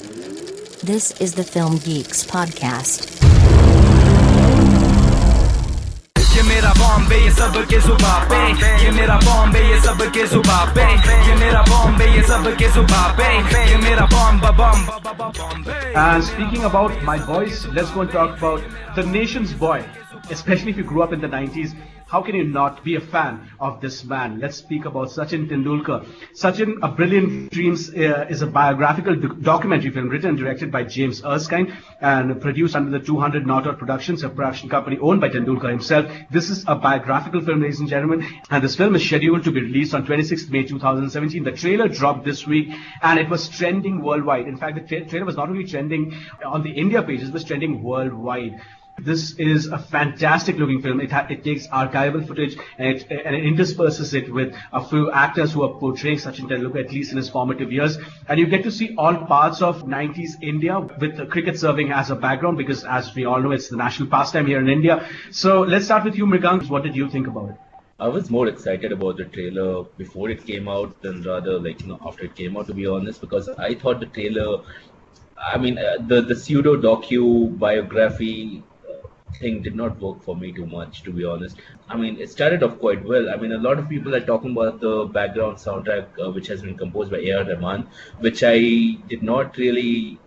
This is the Film Geeks podcast. ये मेरा बॉम्बे ये सब के जुबा पे ये मेरा बॉम्बे ये सब के जुबा पे ये मेरा बॉम्बे ये सब के जुबा पे ये मेरा Bombay. And speaking about my boys, let's go and talk about the nation's boy. Especially if you grew up in the 90s, how can you not be a fan of this man? Let's speak about Sachin Tendulkar. Sachin, A Brilliant Dreams is a biographical documentary film written and directed by James Erskine and produced under the 200 Not Productions, a production company owned by Tendulkar himself. This is a biographical film, ladies and gentlemen, and this film is scheduled to be released on 26th May 2017. The trailer dropped this week and it was trending worldwide. In fact, the trailer was not only trending on the India page, it was trending worldwide. This is a fantastic looking film. It takes archival footage and it intersperses it with a few actors who are portraying Sachin Tendulkar, at least in his formative years. And you get to see all parts of 90s India with cricket serving as a background because, as we all know, it's the national pastime here in India. So let's start with you, Mrigank. What did you think about it? I was more excited about the trailer before it came out than rather after it came out, to be honest, because I thought the trailer, the pseudo docu biography thing did not work for me too much, to be honest. It started off quite well. A lot of people are talking about the background soundtrack which has been composed by A.R. Rahman, which I did not really.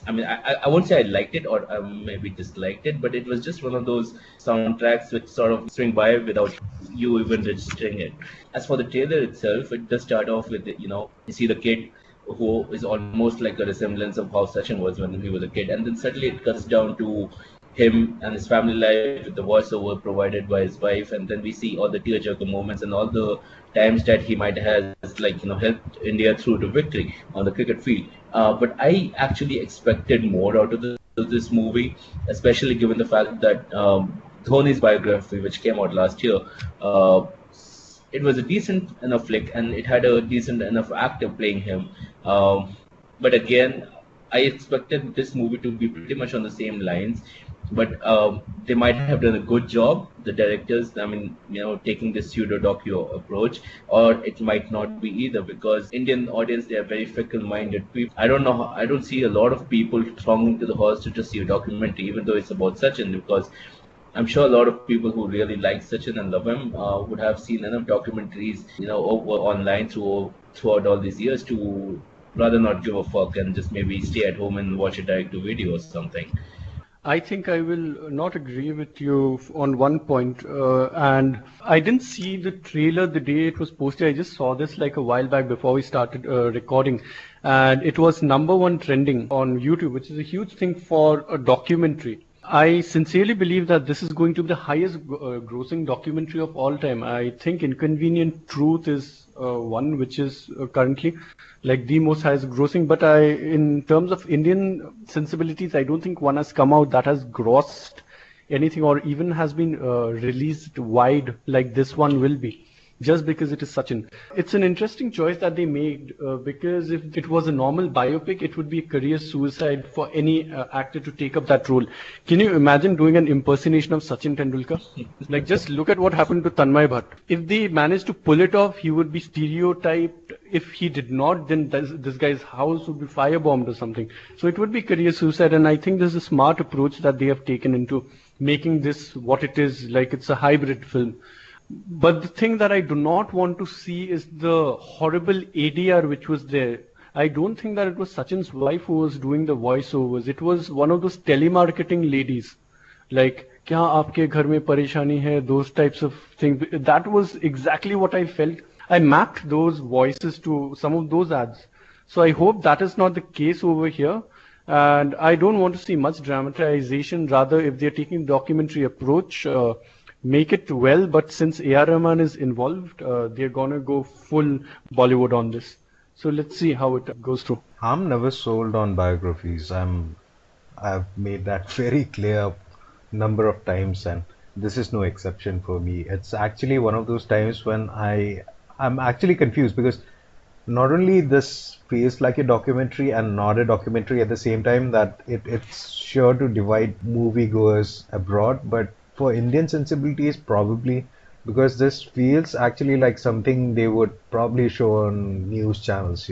I won't say I liked it or maybe disliked it, but it was just one of those soundtracks which sort of swing by without you even registering it. As for the trailer itself, it does start off with, you see the kid who is almost like a resemblance of how Sachin was when he was a kid. And then suddenly it cuts down to him and his family life with the voiceover provided by his wife, and then we see all the tearjerker moments and all the times that he might have helped India through to victory on the cricket field. But I actually expected more out of this movie, especially given the fact that Dhoni's biography, which came out last year, it was a decent enough flick and it had a decent enough actor playing him. But again, I expected this movie to be pretty much on the same lines. But they might have done a good job, the directors, taking this pseudo-docu approach, or it might not be either, because Indian audience, they are very fickle-minded people. I don't see a lot of people thronging to the halls to just see a documentary, even though it's about Sachin, because I'm sure a lot of people who really like Sachin and love him would have seen enough documentaries, online throughout all these years to rather not give a fuck and just maybe stay at home and watch a direct-to-video or something. I think I will not agree with you on one point. And I didn't see the trailer the day it was posted. I just saw this like a while back before we started recording. And it was #1 trending on YouTube, which is a huge thing for a documentary. I sincerely believe that this is going to be the highest grossing documentary of all time. I think Inconvenient Truth is one which is currently like the most highest grossing, but in terms of Indian sensibilities, I don't think one has come out that has grossed anything or even has been released wide like this one will be, just because it is Sachin. It's an interesting choice that they made because if it was a normal biopic, it would be a career suicide for any actor to take up that role. Can you imagine doing an impersonation of Sachin Tendulkar? Like, just look at what happened to Tanmay Bhatt. If they managed to pull it off, he would be stereotyped. If he did not, then this guy's house would be firebombed or something. So it would be career suicide, and I think this is a smart approach that they have taken into making this what it is, like it's a hybrid film. But the thing that I do not want to see is the horrible ADR which was there. I don't think that it was Sachin's wife who was doing the voiceovers. It was one of those telemarketing ladies. Like, kya aapke ghar mein pareshani hai? Those types of things. That was exactly what I felt. I mapped those voices to some of those ads. So I hope that is not the case over here. And I don't want to see much dramatization. Rather, if they're taking documentary approach, make it well, but since A.R. Rahman is involved, they're gonna go full Bollywood on this. So let's see how it goes through. I'm never sold on biographies. I've made that very clear number of times, and this is no exception for me. It's actually one of those times when I'm actually confused, because not only this feels like a documentary and not a documentary at the same time, that it's sure to divide moviegoers abroad, but for Indian sensibilities, probably, because this feels actually like something they would probably show on news channels,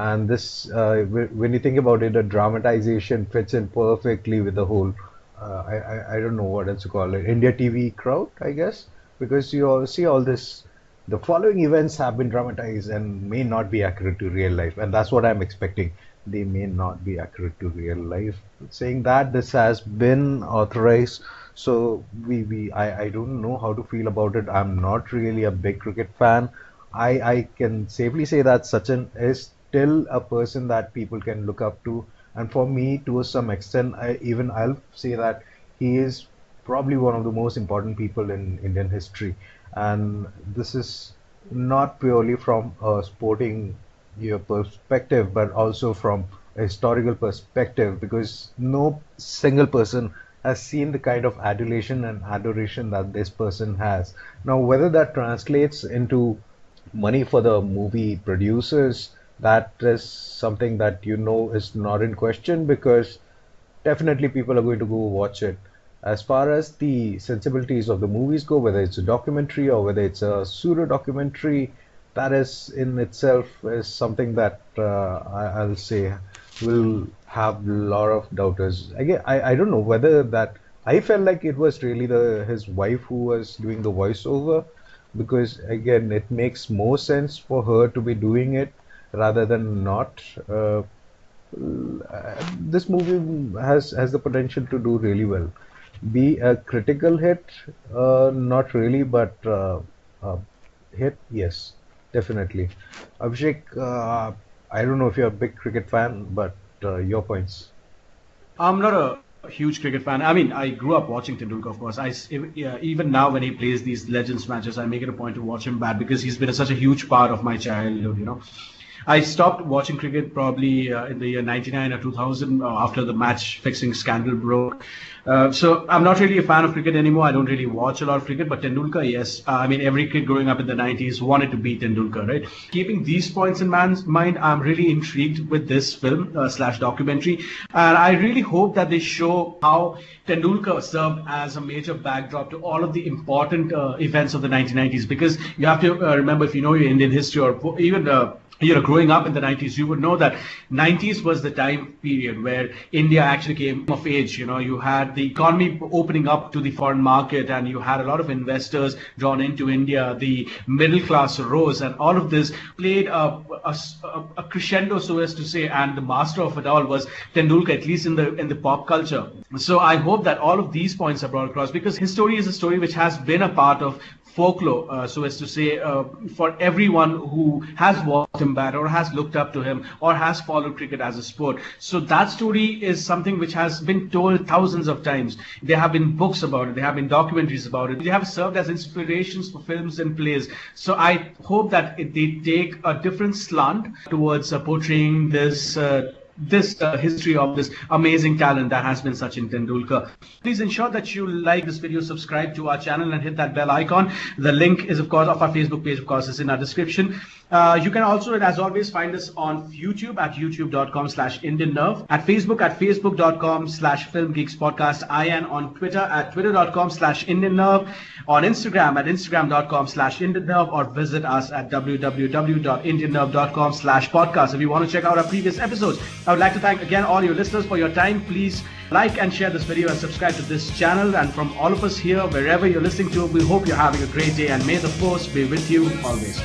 And this, when you think about it, the dramatization fits in perfectly with the whole, I don't know what else to call it, India TV crowd, I guess, because you all see all this, the following events have been dramatized and may not be accurate to real life, and that's what I'm expecting. They may not be accurate to real life. Saying that, this has been authorized, so I don't know how to feel about it. I'm not really a big cricket fan. I can safely say that Sachin is still a person that people can look up to, and for me, to some extent, I'll say that he is probably one of the most important people in Indian history. And this is not purely from a sporting perspective, but also from a historical perspective, because no single person has seen the kind of adulation and adoration that this person has. Now, whether that translates into money for the movie producers, that is something that is not in question, because definitely people are going to go watch it. As far as the sensibilities of the movies go, whether it's a documentary or whether it's a pseudo documentary, that is in itself is something that I'll say will have a lot of doubters. Again, I don't know whether that, I felt like it was really his wife who was doing the voiceover, because again, it makes more sense for her to be doing it rather than not. This movie has the potential to do really well. Be a critical hit, not really, but hit, yes, definitely. Abhishek, I don't know if you're a big cricket fan, but your points. I'm not a huge cricket fan. I mean, I grew up watching Tendulkar, of course. Even now, when he plays these Legends matches, I make it a point to watch him bat, because he's been such a huge part of my childhood. I stopped watching cricket probably in the year 99 or 2000 after the match fixing scandal broke. So I'm not really a fan of cricket anymore. I don't really watch a lot of cricket, but Tendulkar, yes. I mean, every kid growing up in the 90s wanted to be Tendulkar, right? Keeping these points in man's mind, I'm really intrigued with this film slash documentary. And I really hope that they show how Tendulkar served as a major backdrop to all of the important events of the 1990s. Because you have to remember, if you know your Indian history, or even growing up in the 90s, you would know that 90s was the time period where India actually came of age. You had the economy opening up to the foreign market, and you had a lot of investors drawn into India. The middle class rose, and all of this played a crescendo, so as to say. And the master of it all was Tendulkar, at least in the pop culture. So I hope that all of these points are brought across, because his story is a story which has been a part of folklore, so as to say, for everyone who has watched him bat, or has looked up to him, or has followed cricket as a sport. So that story is something which has been told thousands of times. There have been books about it, there have been documentaries about it, they have served as inspirations for films and plays. So I hope that they take a different slant towards portraying this history of this amazing talent that has been Sachin Tendulkar. Please ensure that you like this video, subscribe to our channel, and hit that bell icon. The link is, of course, of our Facebook page, of course, is in our description. You can also, as always, find us on YouTube at youtube.com/IndianNerve, at Facebook at facebook.com/FilmGeeksPodcast, and on Twitter at twitter.com/IndianNerve, on Instagram at instagram.com/IndianNerve, or visit us at www.indiannerve.com/podcast if you want to check out our previous episodes. I would like to thank again all your listeners for your time. Please like and share this video and subscribe to this channel. And from all of us here, wherever you're listening to, we hope you're having a great day, and may the force be with you always.